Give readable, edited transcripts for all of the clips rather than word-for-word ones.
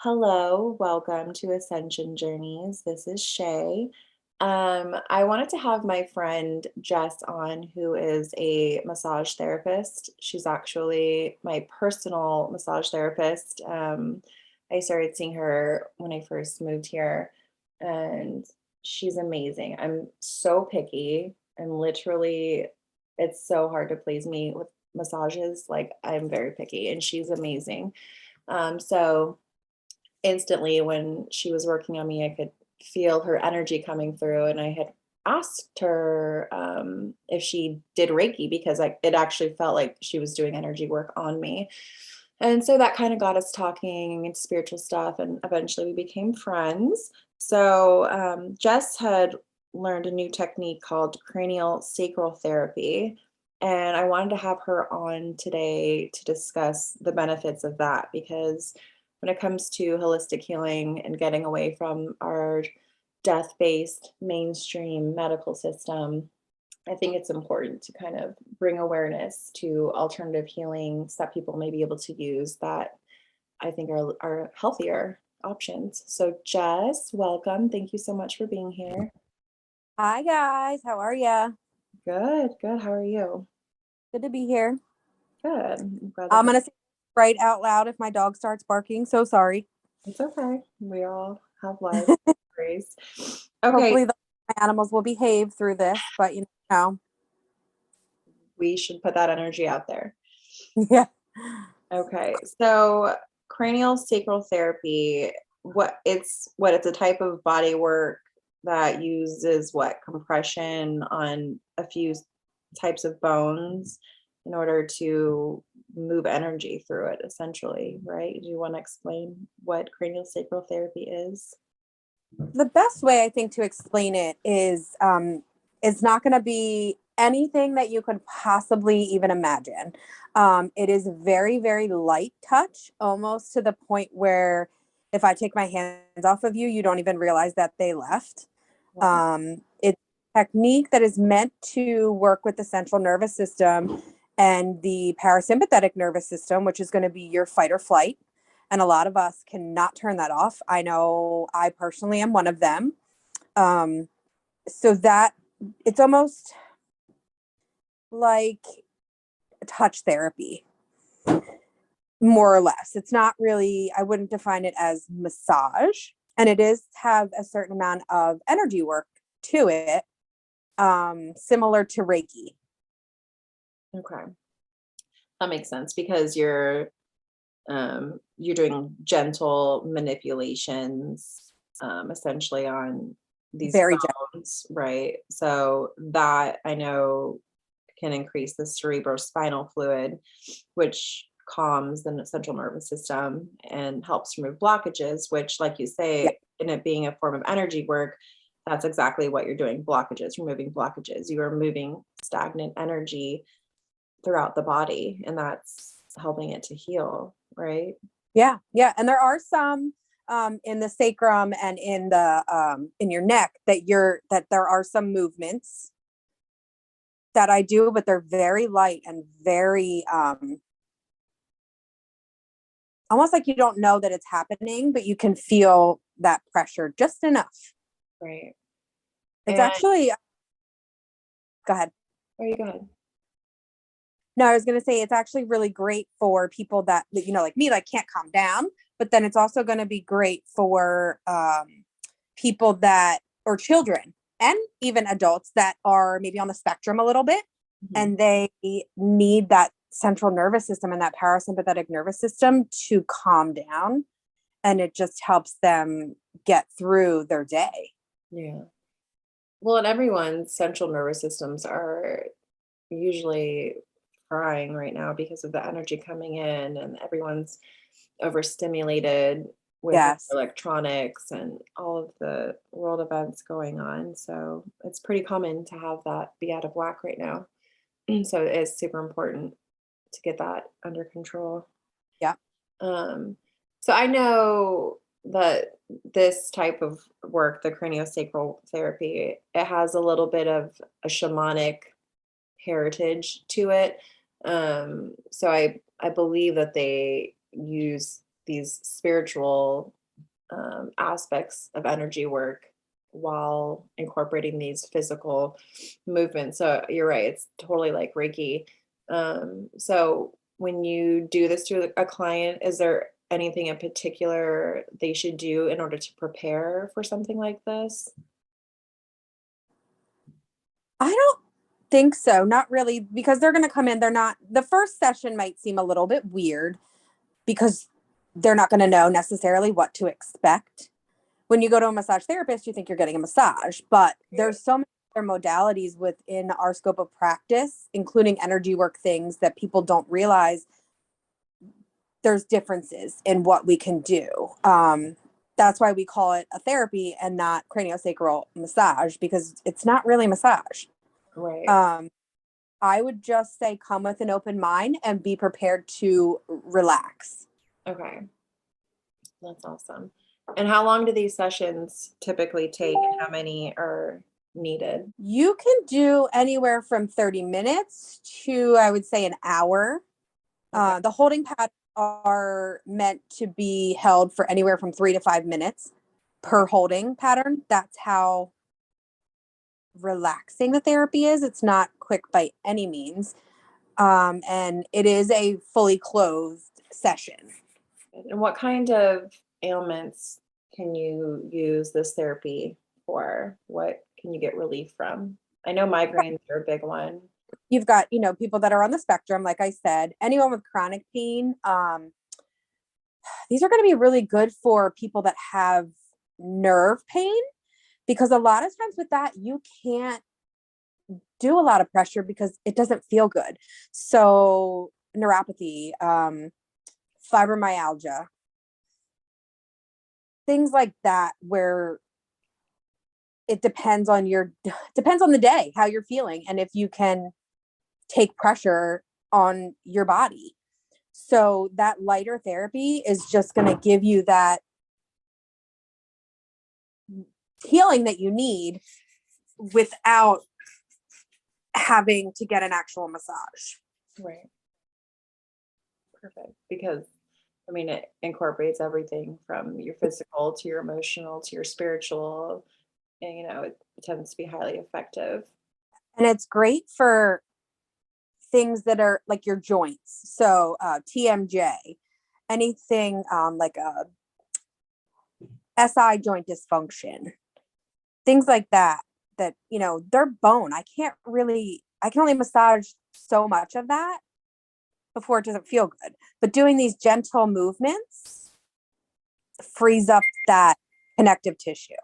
Hello, welcome to Ascension Journeys. This is Shay. I wanted to have my friend Jess on, who is a massage therapist. She's actually my personal massage therapist. I started seeing her when I first moved here, and she's amazing. I'm so picky. I'm literally, it's so hard to please me with massages. Like, I'm very picky, and she's amazing. So instantly when she was working on me, I could feel her energy coming through. And I had asked her if she did Reiki because it actually felt like she was doing energy work on me. And so that kind of got us talking and spiritual stuff. And eventually we became friends. So Jess had learned a new technique called cranial sacral therapy. And I wanted to have her on today to discuss the benefits of that because when it comes to holistic healing and getting away from our death-based mainstream medical system, I think it's important to kind of bring awareness to alternative healings that people may be able to use that I think are healthier options. So Jess, welcome. Thank you so much for being here. Hi guys, how are ya? Good, good. How are you? Good to be here. Good. I'm glad to I'm hear. gonna say right out loud if my dog starts barking. So sorry. It's okay. We all have lives. Grace. Okay, Hopefully my animals will behave through this, but you know, we should put that energy out there. yeah. Okay, so cranial sacral therapy, it's a type of body work that uses what compression on a few types of bones in order to move energy through it, essentially, right? Do you want to explain what cranial sacral therapy is? The best way I think to explain it is it's not gonna be anything that you could possibly even imagine. It is very, very light touch, almost to the point where if I take my hands off of you, you don't even realize that they left. Wow. It's a technique that is meant to work with the central nervous system and the parasympathetic nervous system, which is going to be your fight or flight. And a lot of us cannot turn that off. I know I personally am one of them. Um, so that it's almost like touch therapy, more or less. It's not really, I wouldn't define it as massage. And it is have a certain amount of energy work to it, similar to Reiki. Okay. That makes sense because you're doing gentle manipulations essentially on these Very gentle. bones, right? So that I know can increase the cerebrospinal fluid, which calms the central nervous system and helps remove blockages, which, like you Yeah. say, in it being a form of energy work, that's exactly what you're doing, blockages, removing blockages. You are moving stagnant energy throughout the body, and that's helping it to heal, right? Yeah. Yeah. And there are some in the sacrum and in your neck that there are some movements that I do, but they're very light and very almost like you don't know that it's happening, but you can feel that pressure just enough. Right. It's And actually go ahead. oh, you go ahead. No, I was going to say it's actually really great for people that like me, like can't calm down. But then it's also going to be great for people that or children and even adults that are maybe on the spectrum a little bit, Mhm. and they need that central nervous system and that parasympathetic nervous system to calm down, and it just helps them get through their day. Yeah. Well, and everyone's central nervous systems are usually frying right now because of the energy coming in, and everyone's overstimulated with Yes. electronics and all of the world events going on. So it's pretty common to have that be out of whack right now. So it is super important to get that under control. Yeah. Um, so I know that this type of work, the craniosacral therapy, it has a little bit of a shamanic heritage to it. So I believe that they use these spiritual aspects of energy work while incorporating these physical movements. So you're right, it's totally like Reiki. So when you do this to a client, is there anything in particular they should do in order to prepare for something like this? I don't think so. Not really, because they're going to come in. They're not, the first session might seem a little bit weird because they're not going to know necessarily what to expect. When you go to a massage therapist, you think you're getting a massage, but there's so many other modalities within our scope of practice, including energy work things that people don't realize there's differences in what we can do. That's why we call it a therapy and not craniosacral massage, because it's not really massage. Right. I would just say come with an open mind and be prepared to relax. Okay. That's awesome. And how long do these sessions typically take, and how many are needed? You can do anywhere from 30 minutes to, I would say, an hour. Okay. The holding patterns are meant to be held for anywhere from 3 to 5 minutes per holding pattern. That's how relaxing the therapy is. It's not quick by any means. And it is a fully closed session. And what kind of ailments can you use this therapy for? What can you get relief from? I know migraines are a big one. You've got, people that are on the spectrum, like I said, anyone with chronic pain. These are going to be really good for people that have nerve pain, because a lot of times with that, you can't do a lot of pressure because it doesn't feel good. So neuropathy, fibromyalgia, things like that, where it depends on the day, how you're feeling, and if you can take pressure on your body. So that lighter therapy is just going to give you that healing that you need without having to get an actual massage. Right. Perfect. Because I mean, it incorporates everything from your physical to your emotional to your spiritual, and it tends to be highly effective. And it's great for things that are like your joints. So TMJ, anything like a SI joint dysfunction, things like that, they're bone. I can only massage so much of that before it doesn't feel good. But doing these gentle movements frees up that connective tissue.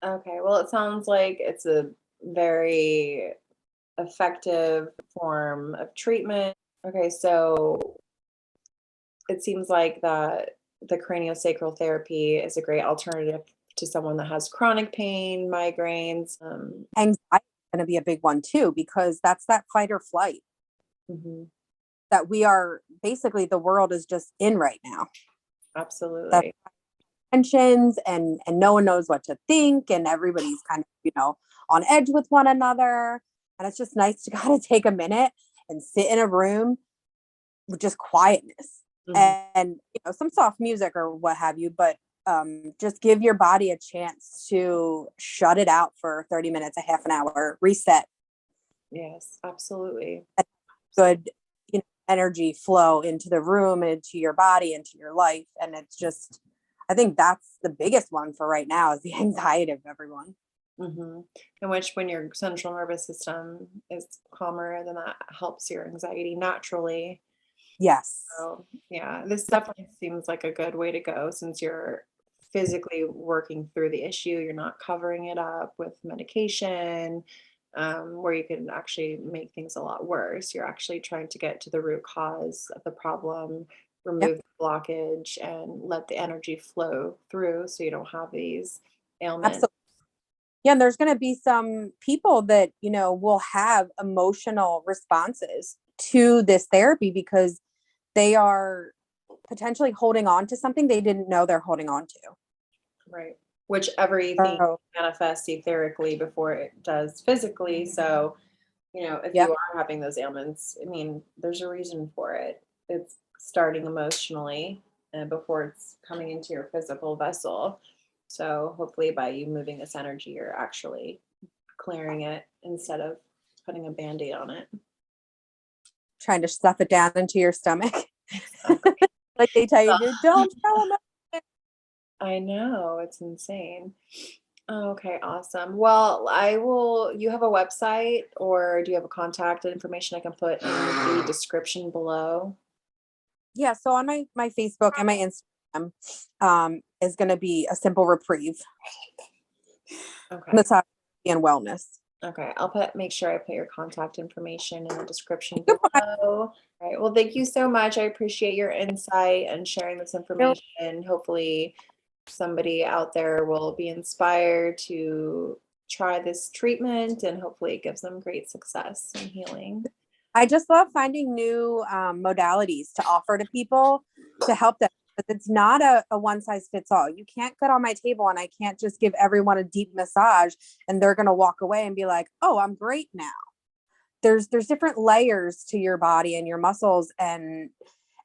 Okay, well, it sounds like it's a very effective form of treatment. Okay, so it seems like that the craniosacral therapy is a great alternative to someone that has chronic pain, migraines. Anxiety is going to be a big one too, because that's that fight or flight Mhm, that we are basically, the world is just in right now. That's absolutely. tensions, and no one knows what to think, and everybody's kind of, on edge with one another. And it's just nice to kind of take a minute and sit in a room with just quietness Mhm, and some soft music or what have you, but just give your body a chance to shut it out for 30 minutes, a half an hour, reset, yes, absolutely. good energy flow into the room, into your body, into your life. And it's just, I think that's the biggest one for right now, is the anxiety of everyone. Mhm. In which when your central nervous system is calmer, then that helps your anxiety naturally. Yes. So, yeah, this definitely seems like a good way to go since you're physically working through the issue. You're not covering it up with medication, where you can actually make things a lot worse. You're actually trying to get to the root cause of the problem, Yep. remove the blockage, and let the energy flow through so you don't have these ailments. Absolutely. Yeah, and there's going to be some people that, will have emotional responses to this therapy because they are potentially holding on to something they didn't know they're holding on to. Right. Which everything So, manifests etherically before it does physically. So, if yep. you are having those ailments, I mean, there's a reason for it. It's starting emotionally. before it's coming into your physical vessel. So hopefully by you moving this energy, you're actually clearing it instead of putting a Band-Aid on it. Trying to stuff it down into your stomach. Exactly. Like they tell you to, don't tell them. I know, it's insane. Okay, awesome. Well, you have a website or do you have a contact information I can put in the description below? Yeah, so on my Facebook and my Instagram is going to be a simple reprieve, Okay. massage and wellness. Okay, make sure I put your contact information in the description Goodbye. below. All right. Well, thank you so much. I appreciate your insight and sharing this information. Hopefully, somebody out there will be inspired to try this treatment and hopefully it gives them great success and healing. I just love finding new modalities to offer to people to help them. But it's not a one size fits all. You can't get on my table and I can't just give everyone a deep massage and they're going to walk away and be like, oh, I'm great now. There's different layers to your body and your muscles, and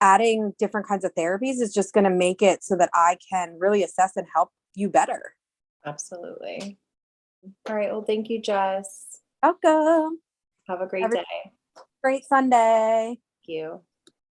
adding different kinds of therapies is just going to make it so that I can really assess and help you better. Absolutely. All right. Well, thank you, Jess. Welcome. Have a great day. Great Sunday. Thank you.